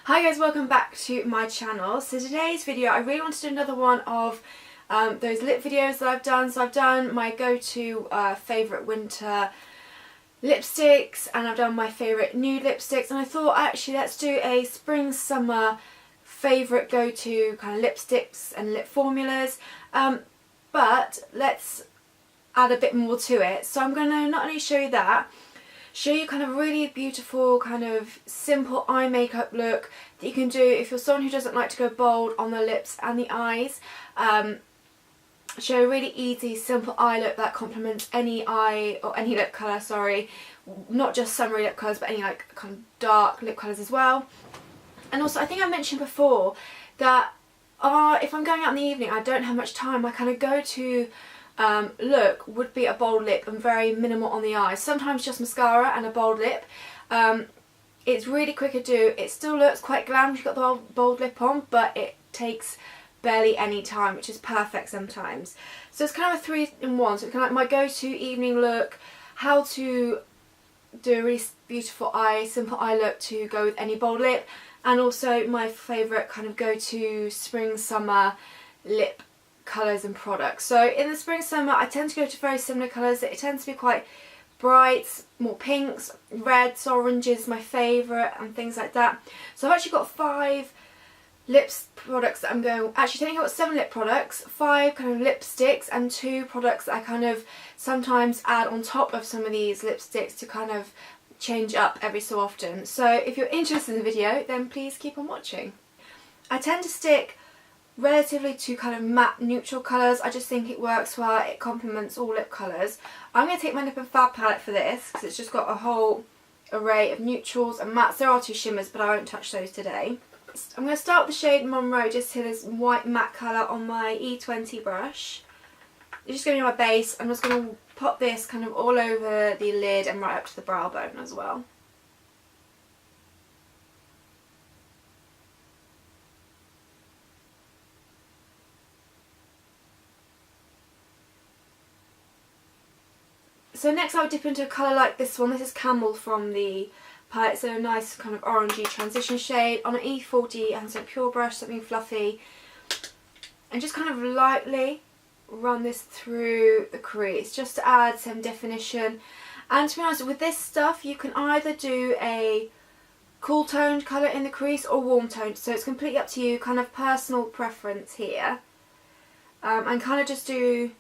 Hi guys, welcome back to my channel. So today's video, I really want to do another one of those lip videos that I've done. So I've done my go-to favourite winter lipsticks, and I've done my favourite nude lipsticks, and I thought actually let's do a spring summer favourite go-to kind of lipsticks and lip formulas, but let's add a bit more to it. So I'm going to not only show you that, show you kind of a really beautiful kind of simple eye makeup look that you can do if you're someone who doesn't like to go bold on the lips and the eyes. Show a really easy simple eye look that complements any eye or any lip colour, sorry, not just summery lip colours but any like kind of dark lip colours as well. And also I think I mentioned before that if I'm going out in the evening, I don't have much time, my kind of go-to look would be a bold lip and very minimal on the eyes. Sometimes just mascara and a bold lip. It's really quick to do. It still looks quite glam if you've got the bold lip on, but it takes barely any time, which is perfect sometimes. So it's kind of a 3-in-1. So it's kind of like my go-to evening look, how to do a really beautiful simple eye look to go with any bold lip, and also my favourite kind of go-to spring summer lip colours and products. So in the spring summer I tend to go to very similar colours. It tends to be quite bright, more pinks, reds, oranges, my favourite, and things like that. So I've actually got 5 lips products that I'm going, actually I think I've got 7 lip products, 5 kind of lipsticks, and 2 products that I kind of sometimes add on top of some of these lipsticks to kind of change up every so often. So if you're interested in the video, then please keep on watching. I tend to stick relatively to kind of matte neutral colours. I just think it works well, it complements all lip colours. I'm going to take my Lip and Fab palette for this because it's just got a whole array of neutrals and mattes. There are 2 shimmers but I won't touch those today. I'm going to start with the shade Monroe, just here, this white matte colour on my E20 brush. It's just going to be my base. I'm just going to pop this kind of all over the lid and right up to the brow bone as well. So next I would dip into a colour like this one. This is Camel from the palette. So a nice kind of orangey transition shade on an E40 and some pure brush, something fluffy. And just kind of lightly run this through the crease just to add some definition. And to be honest, with this stuff you can either do a cool toned colour in the crease or warm toned. So it's completely up to you, kind of personal preference here. And kind of just do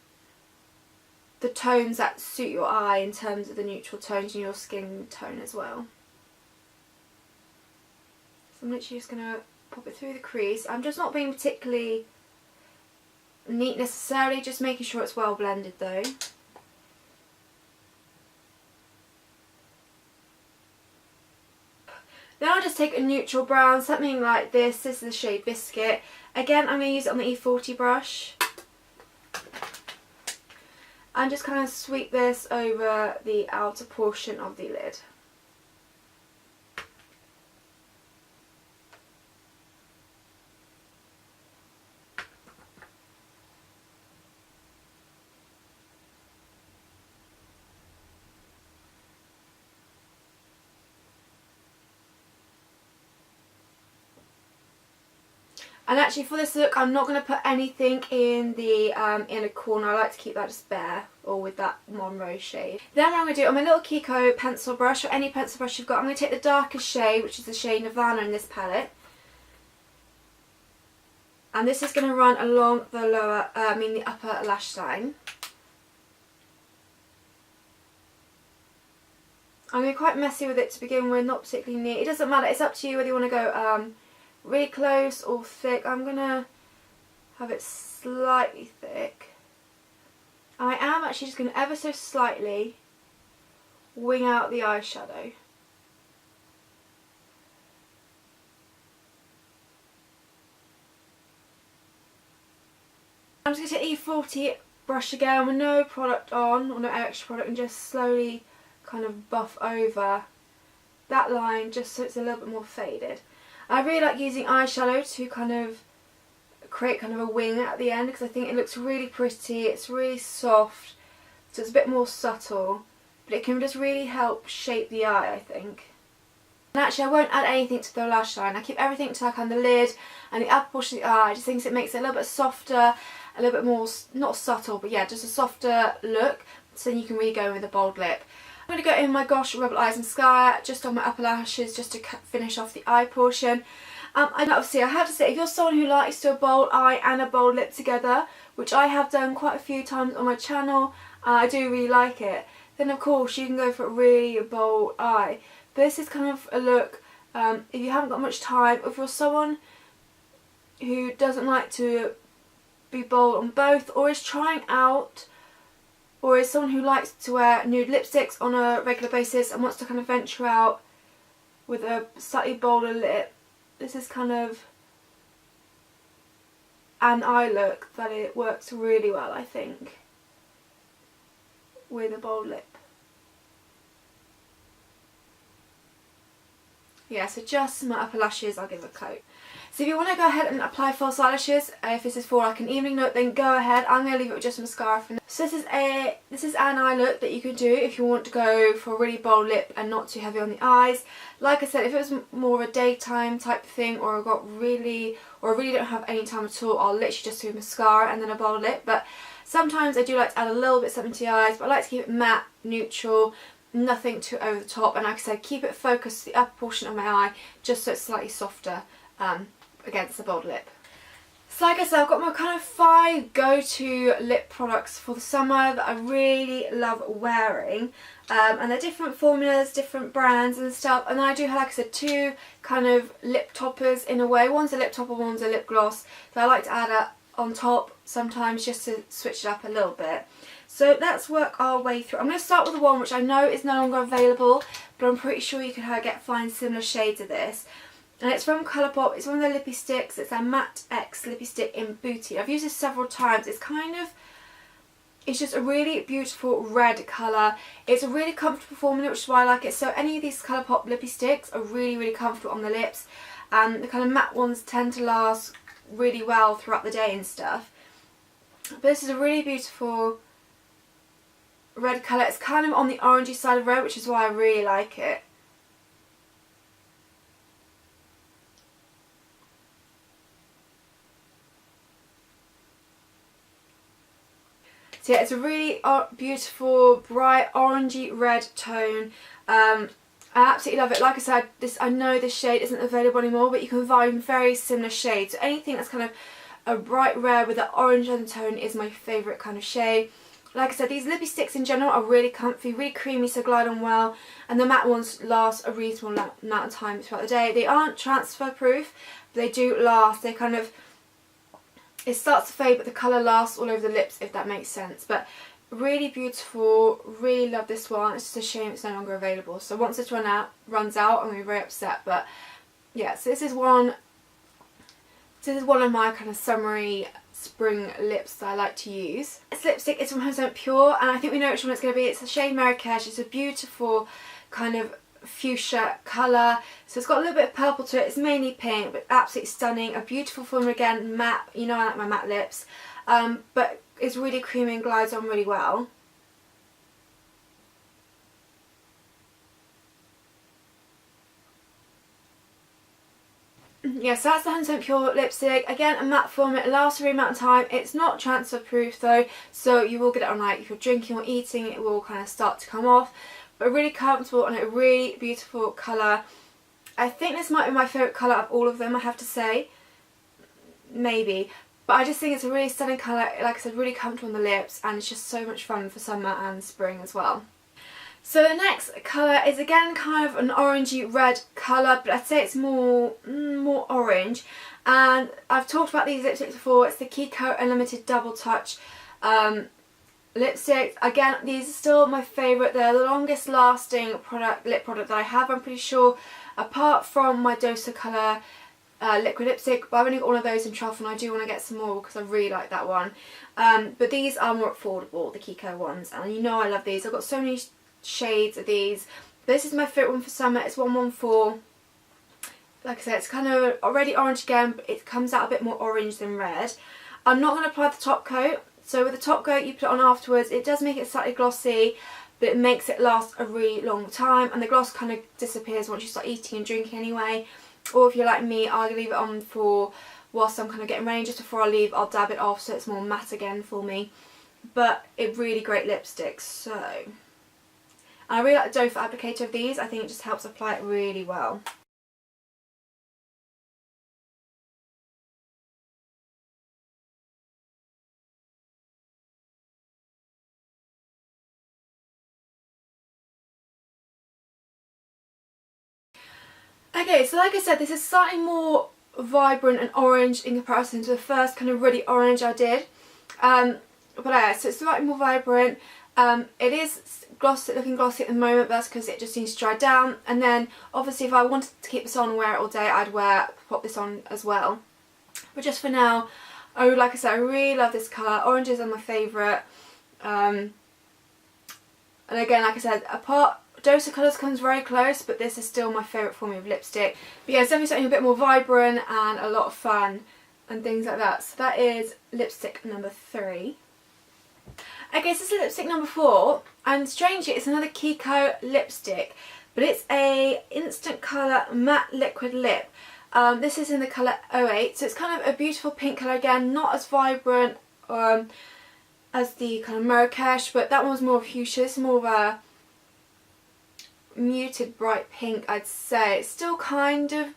the tones that suit your eye in terms of the neutral tones and your skin tone as well. So I'm literally just going to pop it through the crease. I'm just not being particularly neat necessarily, just making sure it's well blended though. Then I'll just take a neutral brown, something like this. This is the shade Biscuit. Again, I'm going to use it on the E40 brush. And just kind of sweep this over the outer portion of the lid. And actually for this look I'm not going to put anything in the inner corner. I like to keep that just bare, or with that Monroe shade. Then what I'm going to do on my little Kiko pencil brush, or any pencil brush you've got, I'm going to take the darkest shade, which is the shade Nirvana in this palette. And this is going to run along the the upper lash line. I'm going to be quite messy with it to begin with, not particularly neat. It doesn't matter, it's up to you whether you want to go really close or thick. I'm going to have it slightly thick. And I am actually just going to ever so slightly wing out the eyeshadow. I'm just going to take E40 brush again with no product on, or no extra product, and just slowly kind of buff over that line just so it's a little bit more faded. I really like using eyeshadow to kind of create kind of a wing at the end because I think it looks really pretty, it's really soft, so it's a bit more subtle, but it can just really help shape the eye, I think. And actually I won't add anything to the lash line. I keep everything to like on the lid and the upper portion of the eye. I just think it makes it a little bit softer, a little bit more, not subtle, but yeah, just a softer look, so then you can really go in with a bold lip. I'm going to go in my Gosh Rebel Eyes Mascara just on my upper lashes, just to finish off the eye portion. And obviously I have to say, if you're someone who likes to do a bold eye and a bold lip together, which I have done quite a few times on my channel, and I do really like it, then of course you can go for a really bold eye. But this is kind of a look, if you haven't got much time, if you're someone who doesn't like to be bold on both, or is trying out, or is someone who likes to wear nude lipsticks on a regular basis and wants to kind of venture out with a slightly bolder lip, this is kind of an eye look that it works really well, I think, with a bold lip. Yeah, so just my upper lashes I'll give a coat. So if you want to go ahead and apply false eyelashes, if this is for like an evening look, then go ahead. I'm going to leave it with just mascara for now. So this is an eye look that you can do if you want to go for a really bold lip and not too heavy on the eyes. Like I said, if it was more of a daytime type thing, or I really don't have any time at all, I'll literally just do mascara and then a bold lip. But sometimes I do like to add a little bit something to the eyes, but I like to keep it matte, neutral, nothing too over the top, and like I said, keep it focused to the upper portion of my eye, just so it's slightly softer against the bold lip. So like I said, I've got my kind of 5 go-to lip products for the summer that I really love wearing, and they're different formulas, different brands and stuff, and I do have, like I said, 2 kind of lip toppers in a way. One's a lip topper, one's a lip gloss, so I like to add on top sometimes just to switch it up a little bit. So let's work our way through. I'm going to start with the one which I know is no longer available, but I'm pretty sure you can find similar shades of this. And it's from Colourpop. It's one of their lippy sticks. It's a Matte X lippy stick in Booty. I've used this several times. It's just a really beautiful red colour. It's a really comfortable formula, which is why I like it. So any of these Colourpop lippy sticks are really, really comfortable on the lips. And the kind of matte ones tend to last really well throughout the day and stuff. But this is a really beautiful red colour. It's kind of on the orangey side of red, which is why I really like it. So yeah, it's a really beautiful, bright, orangey red tone. I absolutely love it. Like I said, I know this shade isn't available anymore, but you can find very similar shades. So anything that's kind of a bright red with an orange undertone is my favourite kind of shade. Like I said, these lippy sticks in general are really comfy, really creamy, so glide on well, and the matte ones last a reasonable amount of time throughout the day. They aren't transfer proof, but they do last. They kind of, it starts to fade, but the colour lasts all over the lips, if that makes sense. But really beautiful, really love this one. It's just a shame it's no longer available. So once this runs out, I'm going to be very upset. But yeah, so this is one of my kind of summery spring lips that I like to use. This lipstick is from 100% Pure, and I think we know which one it's going to be. It's the shade Marrakesh. It's a beautiful kind of fuchsia colour, so it's got a little bit of purple to it. It's mainly pink, but absolutely stunning. A beautiful formula again, matte. You know I like my matte lips, but it's really creamy and glides on really well. Yeah, so that's the 100% Pure lipstick. Again, a matte formula. It lasts a really amount of time. It's not transfer proof though, so you will get it on, like, if you're drinking or eating, it will kind of start to come off. But really comfortable and a really beautiful colour. I think this might be my favourite colour of all of them, I have to say. Maybe. But I just think it's a really stunning colour. Like I said, really comfortable on the lips, and it's just so much fun for summer and spring as well. So the next colour is again kind of an orangey red colour, but I'd say it's more orange. And I've talked about these lipsticks before. It's the Kiko Unlimited Double Touch lipsticks. Again, these are still my favourite. They're the longest lasting lip product that I have, I'm pretty sure, apart from my Dosa Colour liquid lipstick, but I've only got one of those in Truffle and I do want to get some more because I really like that one. But these are more affordable, the Kiko ones, and you know I love these. I've got so many shades of these. But this is my favourite one for summer. It's 114. Like I said, it's kind of already orange again, but it comes out a bit more orange than red. I'm not going to apply the top coat. So with the top coat you put it on afterwards, it does make it slightly glossy, but it makes it last a really long time, and the gloss kind of disappears once you start eating and drinking anyway. Or if you're like me, I'll leave it on for whilst I'm kind of getting ready. Just before I leave, I'll dab it off so it's more matte again for me. But it's really great lipstick. So, and I really like the doe foot applicator of these. I think it just helps apply it really well. Okay, so like I said, this is slightly more vibrant and orange in comparison to the first kind of really orange I did. But yeah, so it's slightly more vibrant. It is looking glossy at the moment, but that's because it just needs to dry down. And then obviously if I wanted to keep this on and wear it all day, I'd pop this on as well. But just for now, like I said, I really love this colour. Oranges are my favourite. And again, like I said, Dose of Colours comes very close, but this is still my favourite for me of lipstick. But yeah, it's definitely something a bit more vibrant and a lot of fun and things like that. So that is lipstick number 3. Okay, so this is lipstick number 4, and strangely it's another Kiko lipstick, but it's a instant colour matte liquid lip. This is in the colour 08, so it's kind of a beautiful pink colour again, not as vibrant as the kind of Marrakesh, but that one's more of fuchsia. This is more of a muted bright pink, I'd say. It's still kind of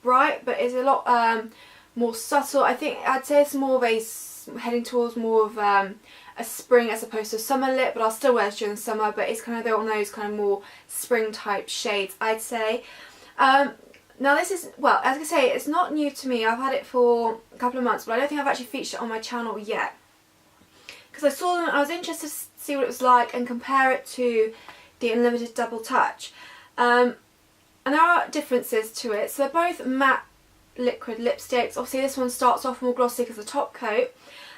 bright, but it's a lot more subtle. I'd say it's more of heading towards more of a spring as opposed to a summer lip, but I'll still wear this during the summer, but it's kind of on those kind of more spring type shades, I'd say. Now this is, well, as I say, it's not new to me. I've had it for a couple of months, but I don't think I've actually featured it on my channel yet. Because I saw them and I was interested to see what it was like and compare it to the Unlimited Double Touch. And there are differences to it. So they're both matte liquid lipsticks. Obviously this one starts off more glossy because of the top coat.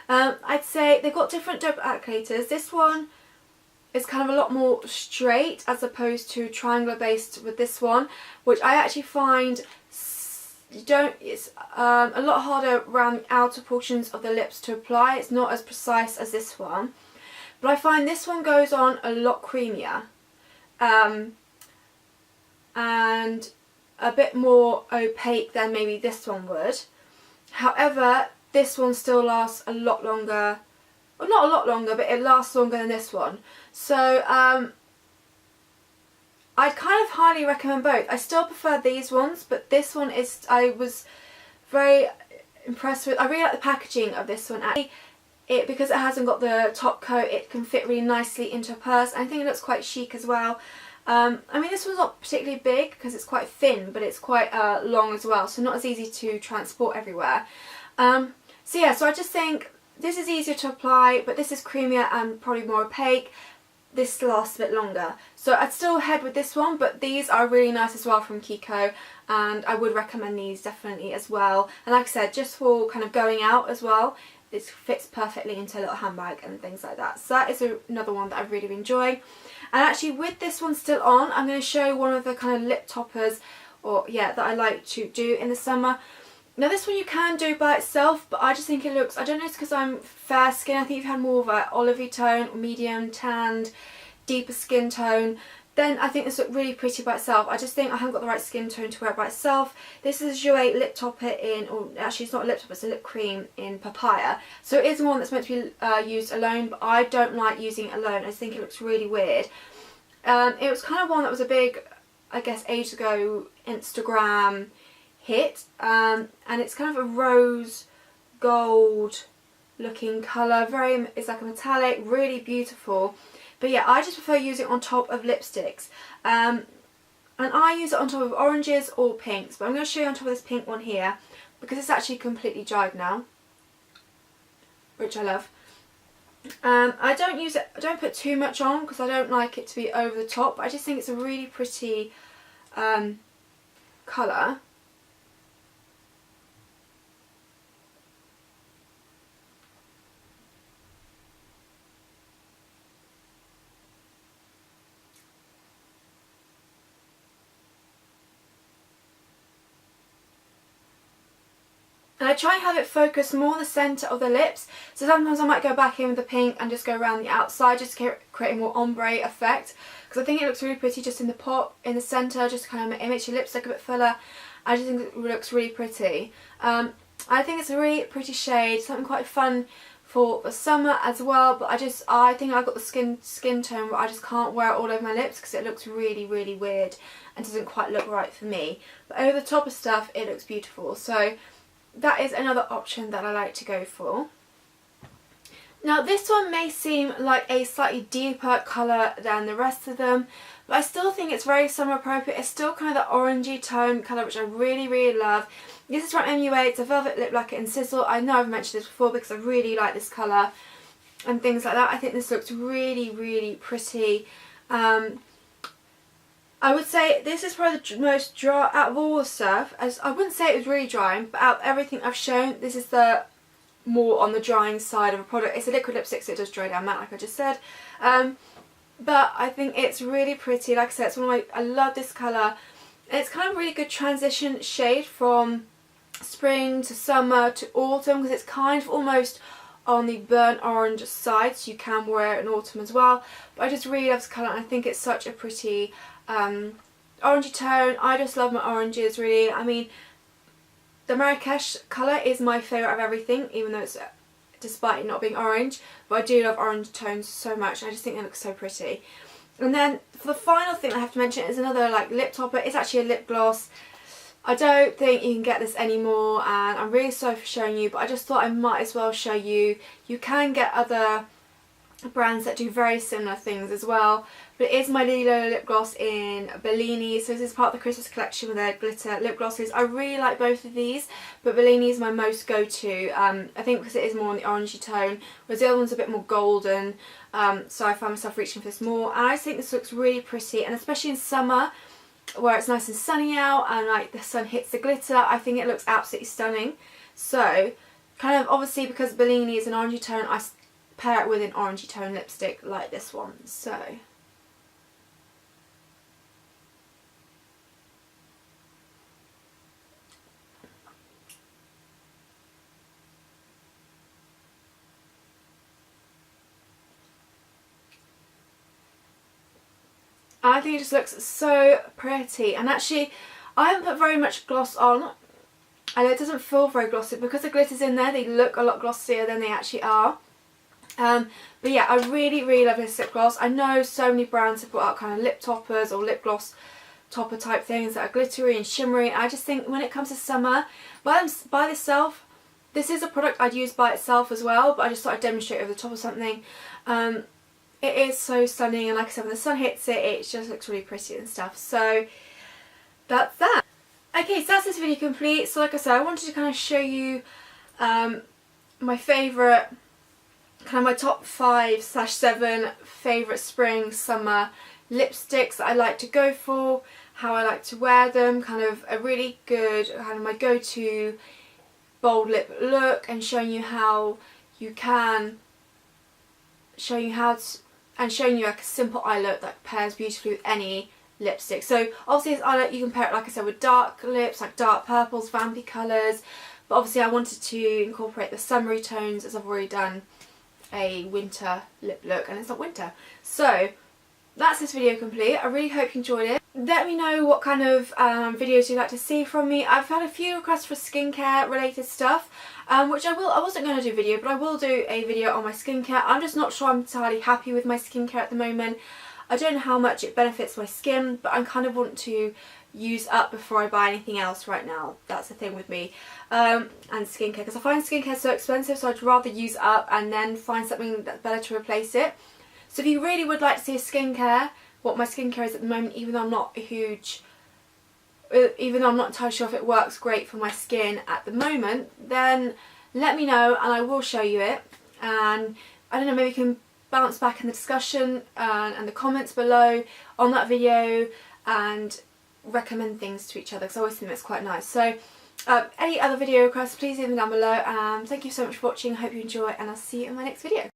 I'd say they've got different doe applicators. This one is kind of a lot more straight as opposed to triangular based with this one, which I actually find it's a lot harder around the outer portions of the lips to apply. It's not as precise as this one, but I find this one goes on a lot creamier and a bit more opaque than maybe this one would. However, this one still lasts a lot longer, well, not a lot longer, but it lasts longer than this one. So I'd kind of highly recommend both. I still prefer these ones, but this one is, I was very impressed with. I really like the packaging of this one. Actually, because it hasn't got the top coat, it can fit really nicely into a purse. I think it looks quite chic as well. I mean, this one's not particularly big because it's quite thin, but it's quite long as well, so not as easy to transport everywhere. So yeah, so I just think this is easier to apply, but this is creamier and probably more opaque. This lasts a bit longer. So I'd still head with this one, but these are really nice as well from Kiko, and I would recommend these definitely as well. And like I said, just for kind of going out as well, it fits perfectly into a little handbag and things like that. So that is another one that I really enjoy. And actually with this one still on, I'm going to show one of the kind of lip toppers, or yeah, that I like to do in the summer. Now this one you can do by itself, but I just think it looks, I don't know, it's because I'm fair skin, I think if you had more of a olivey tone, or medium, tanned, deeper skin tone, then I think this looked really pretty by itself. I just think I haven't got the right skin tone to wear it by itself. This is a Jouer lip topper in, or actually it's not a lip topper, it's a lip cream in papaya. So it is one that's meant to be used alone, but I don't like using it alone. I just think it looks really weird. It was kind of one that was a big, I guess, ages ago Instagram hit, and it's kind of a rose gold looking colour, it's like a metallic, really beautiful. But yeah, I just prefer using it on top of lipsticks, and I use it on top of oranges or pinks, but I'm going to show you on top of this pink one here because it's actually completely dried now, which I love. I don't use it, I don't put too much on because I don't like it to be over the top. I just think it's a really pretty colour. And I try and have it focus more the centre of the lips. So sometimes I might go back in with the pink and just go around the outside just to create a more ombre effect. Because I think it looks really pretty just in the pot, in the centre, just to kind of make your lips look a bit fuller. I just think it looks really pretty. I think it's a really pretty shade, something quite fun for the summer as well, but I think I've got the skin tone where I just can't wear it all over my lips because it looks really, really weird and doesn't quite look right for me. But over the top of stuff, it looks beautiful. So that is another option that I like to go for. Now this one may seem like a slightly deeper colour than the rest of them, but I still think it's very summer appropriate. It's still kind of the orangey tone colour, which I really, really love. This is from MUA, it's a Velvet Lip Lacquer in Sizzle. I know I've mentioned this before because I really like this colour and things like that. I think this looks really, really pretty. I would say this is probably the most dry out of all the stuff. As I wouldn't say it was really drying, but out of everything I've shown, this is the more on the drying side of a product. It's a liquid lipstick, so it does dry down matte like I just said. But I think it's really pretty. Like I said, it's one of my, I love this colour. And it's kind of a really good transition shade from spring to summer to autumn, because it's kind of almost on the burnt orange side, so you can wear it in autumn as well. But I just really love this colour, and I think it's such a pretty orangey tone. I just love my oranges, really. I mean, the Marrakesh colour is my favourite of everything, even though it's, despite it not being orange, but I do love orange tones so much. I just think they look so pretty. And then for the final thing I have to mention is another like lip topper. It's actually a lip gloss. I don't think you can get this anymore, and I'm really sorry for showing you, but I just thought I might as well show you. You can get other brands that do very similar things as well, but it is my Lilo lip gloss in Bellini. So this is part of the Christmas collection with their glitter lip glosses. I really like both of these, but Bellini is my most go-to. I think because it is more on the orangey tone, whereas the other one's a bit more golden, so I find myself reaching for this more. And I just think this looks really pretty, and especially in summer where it's nice and sunny out and like the sun hits the glitter, I think it looks absolutely stunning. So kind of obviously because Bellini is an orangey tone, I pair it with an orangey tone lipstick like this one. So I think it just looks so pretty. And actually I haven't put very much gloss on, and it doesn't feel very glossy because the glitter's in there. They look a lot glossier than they actually are. But yeah, I really, really love this lip gloss. I know so many brands have put out kind of lip toppers or lip gloss topper type things that are glittery and shimmery. I just think when it comes to summer, by itself, this is a product I'd use by itself as well, but I just thought I'd demonstrate over the top of something. It is so stunning, and like I said, when the sun hits it, it just looks really pretty and stuff. So that's that. Okay, so that's this video complete. So like I said, I wanted to kind of show you my favourite, kind of my top 5/7 favourite spring summer lipsticks that I like to go for, how I like to wear them, kind of a really good, kind of my go-to bold lip look, and showing you how you can, showing you like a simple eye look that pairs beautifully with any lipstick. So obviously this eye look, you can pair it, like I said, with dark lips, like dark purples, vampy colours, but obviously I wanted to incorporate the summery tones as I've already done a winter lip look, and it's not winter. So that's this video complete. I really hope you enjoyed it. Let me know what kind of videos you'd like to see from me. I've had a few requests for skincare related stuff, which I wasn't going to do a video, but I will do a video on my skincare. I'm just not sure I'm entirely happy with my skincare at the moment. I don't know how much it benefits my skin, but I kind of want to use up before I buy anything else right now. That's the thing with me and skincare, because I find skincare so expensive, so I'd rather use up and then find something that's better to replace it. So if you really would like to see a skincare, what my skincare is at the moment, even though I'm not entirely sure if it works great for my skin at the moment, then let me know and I will show you it. And I don't know, maybe you can bounce back in the discussion and the comments below on that video and recommend things to each other, because I always think that's quite nice. So any other video requests, please leave them down below. Thank you so much for watching. I hope you enjoy, and I'll see you in my next video.